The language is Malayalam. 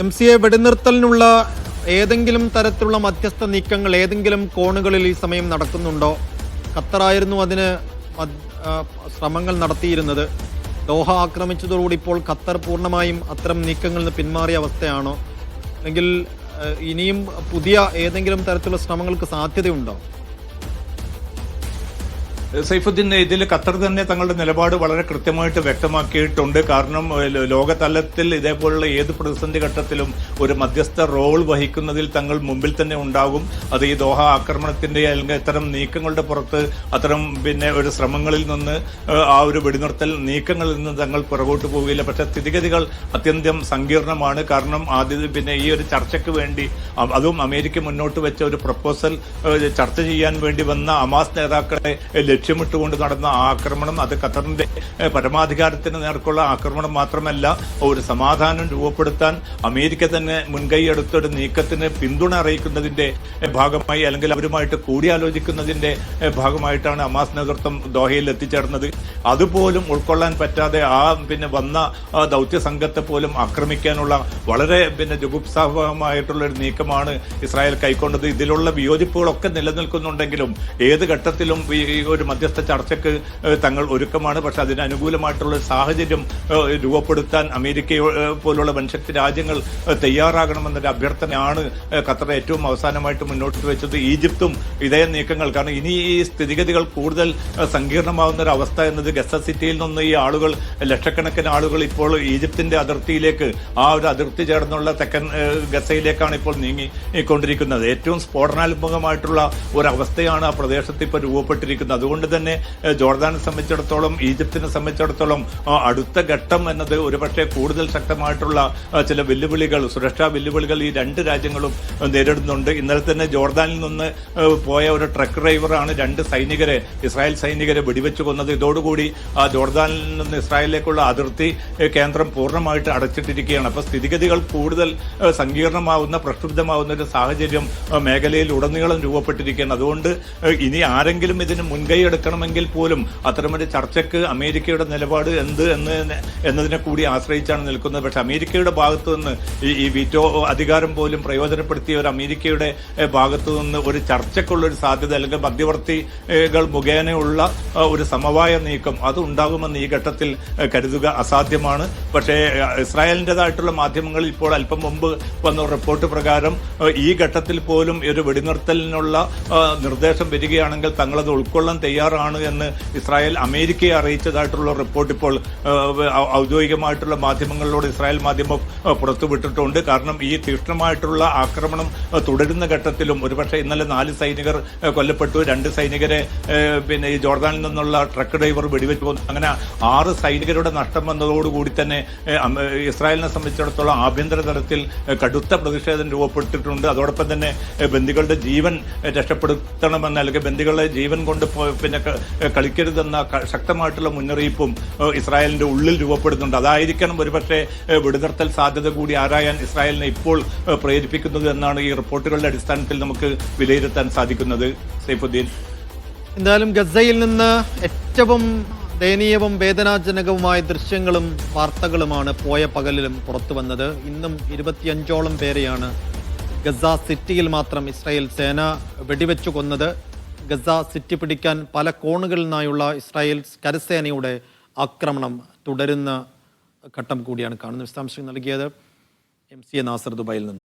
MCA വെടിനിർത്തലിനുള്ള ഏതെങ്കിലും തരത്തിലുള്ള മധ്യസ്ഥ നീക്കങ്ങൾ ഏതെങ്കിലും കോണുകളിൽ ഈ സമയം നടക്കുന്നുണ്ടോ? ഖത്തറായിരുന്നു അതിന് ശ്രമങ്ങൾ നടത്തിയിരുന്നത്. ദോഹ ആക്രമിച്ചതോടുകൂടി ഇപ്പോൾ ഖത്തർ പൂർണ്ണമായും അത്തരം നീക്കങ്ങളിൽ നിന്ന് പിന്മാറിയ അവസ്ഥയാണോ? അല്ലെങ്കിൽ ഇനിയും പുതിയ ഏതെങ്കിലും തരത്തിലുള്ള ശ്രമങ്ങൾക്ക് സാധ്യതയുണ്ടോ? സൈഫുദ്ദീൻ, ഇതിൽ ഖത്തർ തന്നെ തങ്ങളുടെ നിലപാട് വളരെ കൃത്യമായിട്ട് വ്യക്തമാക്കിയിട്ടുണ്ട്. കാരണം ലോകതലത്തിൽ ഇതേപോലുള്ള ഏത് പ്രതിസന്ധി ഘട്ടത്തിലും ഒരു മധ്യസ്ഥ റോൾ വഹിക്കുന്നതിൽ തങ്ങൾ മുമ്പിൽ തന്നെ ഉണ്ടാകും. അത് ഈ ദോഹ ആക്രമണത്തിന്റെ അല്ലെങ്കിൽ ഇത്തരം നീക്കങ്ങളുടെ പുറത്ത് അത്തരം ഒരു ശ്രമങ്ങളിൽ നിന്ന് ആ ഒരു വെടിനിർത്തൽ നീക്കങ്ങളിൽ നിന്ന് തങ്ങൾ പുറകോട്ട് പോവുകയില്ല. പക്ഷെ സ്ഥിതിഗതികൾ അത്യന്തം സങ്കീർണമാണ്. കാരണം ആദ്യം ഈ ഒരു ചർച്ചയ്ക്ക് വേണ്ടി, അതും അമേരിക്ക മുന്നോട്ട് വെച്ച ഒരു പ്രപ്പോസൽ ചർച്ച ചെയ്യാൻ വേണ്ടി വന്ന ഹമാസ് നേതാക്കളെ ലക്ഷ്യമിട്ടുകൊണ്ട് നടന്ന ആക്രമണം, അത് ഖത്തറിന്റെ പരമാധികാരത്തിന് നേർക്കുള്ള ആക്രമണം മാത്രമല്ല, ഒരു സമാധാനം രൂപപ്പെടുത്താൻ അമേരിക്ക തന്നെ മുൻകൈയെടുത്തൊരു നീക്കത്തിന് പിന്തുണ അറിയിക്കുന്നതിന്റെ ഭാഗമായി, അല്ലെങ്കിൽ അവരുമായിട്ട് കൂടിയാലോചിക്കുന്നതിന്റെ ഭാഗമായിട്ടാണ് ഹമാസ് നേതൃത്വം ദോഹയിൽ എത്തിച്ചേർന്നത്. അതുപോലും ഉൾക്കൊള്ളാൻ പറ്റാതെ വന്ന ദൗത്യ സംഘത്തെ പോലും ആക്രമിക്കാനുള്ള വളരെ ജുഗുപ്സാവഹമായിട്ടുള്ള ഒരു നീക്കമാണ് ഇസ്രായേൽ കൈക്കൊണ്ടത്. ഇതിലുള്ള വിയോജിപ്പുകളൊക്കെ നിലനിൽക്കുന്നുണ്ടെങ്കിലും ഏത് ഘട്ടത്തിലും ഒരു മധ്യസ്ഥ ചർച്ചയ്ക്ക് തങ്ങൾ ഒരുക്കമാണ്. പക്ഷെ അതിന് അനുകൂലമായിട്ടുള്ള സാഹചര്യം രൂപപ്പെടുത്താൻ അമേരിക്ക പോലുള്ള വൻശക്തി രാജ്യങ്ങൾ തയ്യാറാകണമെന്നൊരു അഭ്യർത്ഥനയാണ് ഖത്തർ ഏറ്റവും അവസാനമായിട്ട് മുന്നോട്ട് വെച്ചത്. ഈജിപ്തും ഇതേ നീക്കങ്ങൾ, കാരണം ഇനി ഈ സ്ഥിതിഗതികൾ കൂടുതൽ സങ്കീർണമാകുന്ന ഒരു അവസ്ഥ എന്നത് ഗസ സിറ്റിയിൽ നിന്ന് ഈ ആളുകൾ, ലക്ഷക്കണക്കിന് ആളുകൾ ഇപ്പോൾ ഈജിപ്തിന്റെ അതിർത്തിയിലേക്ക്, ആ ഒരു അതിർത്തി ചേർന്നുള്ള തെക്കൻ ഗസയിലേക്കാണ് ഇപ്പോൾ നീങ്ങിക്കൊണ്ടിരിക്കുന്നത്. ഏറ്റവും സ്ഫോടനാത്മകമായിട്ടുള്ള ഒരവസ്ഥയാണ് ആ പ്രദേശത്ത് ഇപ്പോൾ രൂപപ്പെട്ടിരിക്കുന്നത്. അതുകൊണ്ട് തന്നെ ജോർദാനെ സംബന്ധിച്ചിടത്തോളം, ഈജിപ്തിനെ സംബന്ധിച്ചിടത്തോളം അടുത്ത ഘട്ടം എന്നത് ഒരുപക്ഷെ കൂടുതൽ ശക്തമായിട്ടുള്ള ചില വെല്ലുവിളികൾ, സുരക്ഷാ വെല്ലുവിളികൾ ഈ രണ്ട് രാജ്യങ്ങളും നേരിടുന്നുണ്ട്. ഇന്നലെ തന്നെ ജോർദാനിൽ നിന്ന് പോയ ഒരു ട്രക്ക് ഡ്രൈവറാണ് ഇസ്രായേൽ സൈനികരെ വെടിവെച്ചു കൊന്നത്. ഇതോടുകൂടി ആ ജോർദാനിൽ നിന്ന് ഇസ്രായേലിലേക്കുള്ള അതിർത്തി കേന്ദ്രം പൂർണ്ണമായിട്ട് അടച്ചിട്ടിരിക്കുകയാണ്. അപ്പോൾ സ്ഥിതിഗതികൾ കൂടുതൽ സങ്കീർണമാവുന്ന, പ്രക്ഷുബ്ധമാവുന്ന ഒരു സാഹചര്യം മേഖലയിൽ ഉടനീളം രൂപപ്പെട്ടിരിക്കുകയാണ്. അതുകൊണ്ട് ഇനി ആരെങ്കിലും ഇതിന് മുൻകൈ എടുക്കണമെങ്കിൽ പോലും അത്തരമൊരു ചർച്ചയ്ക്ക് അമേരിക്കയുടെ നിലപാട് എന്നതിനെ കൂടി ആശ്രയിച്ചാണ് നിൽക്കുന്നത്. പക്ഷെ അമേരിക്കയുടെ ഭാഗത്തു നിന്ന് ഈ വീറ്റോ അധികാരം പോലും പ്രയോജനപ്പെടുത്തിയ ഒരു അമേരിക്കയുടെ ഭാഗത്തു നിന്ന് ഒരു ചർച്ചയ്ക്കുള്ള ഒരു സാധ്യത, അല്ലെങ്കിൽ മധ്യവർത്തികൾ മുഖേനയുള്ള ഒരു സമവായ നീക്കം അത് ഉണ്ടാകുമെന്ന് ഈ ഘട്ടത്തിൽ കരുതുക അസാധ്യമാണ്. പക്ഷേ ഇസ്രായേലിൻ്റെതായിട്ടുള്ള മാധ്യമങ്ങളിൽ ഇപ്പോൾ അല്പം മുമ്പ് വന്ന റിപ്പോർട്ട് പ്രകാരം ഈ ഘട്ടത്തിൽ പോലും ഒരു വെടിനിർത്തലിനുള്ള നിർദ്ദേശം വരികയാണെങ്കിൽ തങ്ങളത് ഉൾക്കൊള്ളാൻ തയ്യാറാണ് എന്ന് ഇസ്രായേൽ അമേരിക്കയെ അറിയിച്ചതായിട്ടുള്ള റിപ്പോർട്ട് ഇപ്പോൾ ഔദ്യോഗികമായിട്ടുള്ള മാധ്യമങ്ങളിലൂടെ ഇസ്രായേൽ മാധ്യമം പുറത്തുവിട്ടിട്ടുണ്ട്. കാരണം ഈ തീക്ഷ്ണമായിട്ടുള്ള ആക്രമണം തുടരുന്ന ഘട്ടത്തിലും ഒരുപക്ഷെ ഇന്നലെ 4 സൈനികർ കൊല്ലപ്പെട്ടു, 2 സൈനികരെ ഈ ജോർദാനിൽ നിന്നുള്ള ട്രക്ക് ഡ്രൈവർ വെടിവെച്ചു കൊന്നു. അങ്ങനെ 6 സൈനികരുടെ നഷ്ടം വന്നതോടുകൂടി തന്നെ ഇസ്രായേലിനെ സംബന്ധിച്ചിടത്തോളം ആഭ്യന്തര തലത്തിൽ കടുത്ത പ്രതിഷേധം രൂപപ്പെട്ടിട്ടുണ്ട്. അതോടൊപ്പം തന്നെ ബന്ദികളുടെ ജീവൻ രക്ഷപ്പെടുത്തണമെന്ന്, അല്ലെങ്കിൽ ബന്ദികളെ ജീവൻ കൊണ്ട് കളിക്കരുതെന്ന ശക്തമായിട്ടുള്ള മുന്നറിയിപ്പും ഇസ്രായേലിന്റെ ഉള്ളിൽ രൂപപ്പെടുന്നുണ്ട്. അതായിരിക്കണം ഒരുപക്ഷെ വെടിനിർത്തൽ സാധ്യത കൂടി ആരായാൻ ഇസ്രായേലിനെ ഇപ്പോൾ പ്രേരിപ്പിക്കുന്നത് എന്നാണ് ഈ റിപ്പോർട്ടുകളുടെ അടിസ്ഥാനത്തിൽ നമുക്ക് വിലയിരുത്താൻ സാധിക്കുന്നത്. സൈഫുദ്ദീൻ, എന്തായാലും ഗസയിൽ നിന്ന് ഏറ്റവും ദയനീയവും വേദനാജനകവുമായ ദൃശ്യങ്ങളും വാർത്തകളുമാണ് പോയ പകലിലും പുറത്തു വന്നത്. ഇന്നും 25ഓളം പേരെയാണ് ഗസ സിറ്റിയിൽ മാത്രം ഇസ്രായേൽ സേന വെടിവെച്ചു കൊന്നത്. ഗസ സിറ്റി പിടിക്കാൻ പല കോണുകളിൽ നിന്നായുള്ള ഇസ്രായേൽ കരസേനയുടെ ആക്രമണം തുടരുന്ന ഘട്ടം കൂടിയാണ് കാണുന്നത്. വിശദാംശങ്ങൾ നൽകിയത് MCA നാസർ, ദുബായിൽ നിന്ന്.